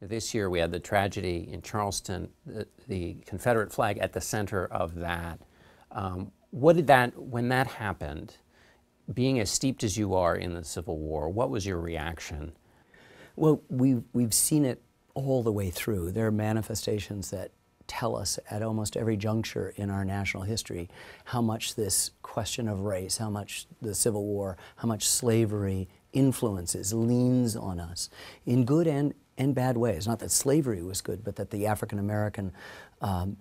This year we had the tragedy in Charleston, the Confederate flag at the center of that. When that happened, being as steeped as you are in the Civil War, what was your reaction? Well, we've seen it all the way through. There are manifestations that tell us at almost every juncture in our national history how much this question of race, how much the Civil War, how much slavery influences, leans on us in good and bad ways. Not that slavery was good, but that the African-American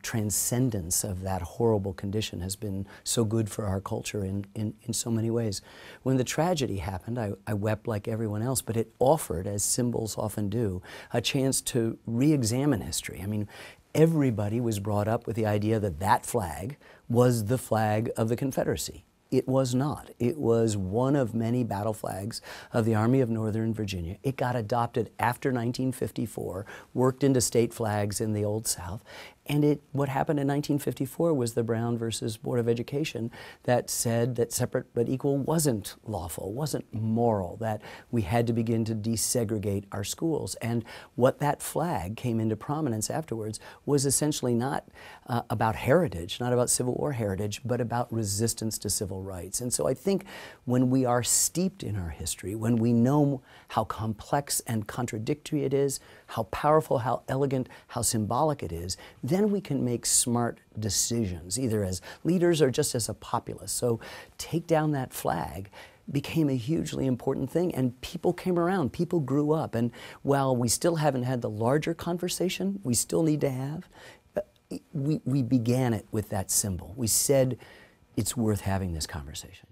transcendence of that horrible condition has been so good for our culture in so many ways. When the tragedy happened, I wept like everyone else, but it offered, as symbols often do, a chance to re-examine history. I mean, everybody was brought up with the idea that that flag was the flag of the Confederacy. It was not. It was one of many battle flags of the Army of Northern Virginia. It got adopted after 1954, worked into state flags in the Old South, and what happened in 1954 was the Brown versus Board of Education that said that separate but equal wasn't lawful, wasn't moral, that we had to begin to desegregate our schools. And what that flag came into prominence afterwards was essentially not about heritage, not about Civil War heritage, but about resistance to civil rights. And so I think when we are steeped in our history, when we know how complex and contradictory it is, how powerful, how elegant, how symbolic it is, then we can make smart decisions, either as leaders or just as a populace. So take down that flag became a hugely important thing, and people came around, people grew up, and while we still haven't had the larger conversation we still need to have, we began it with that symbol. We said it's worth having this conversation.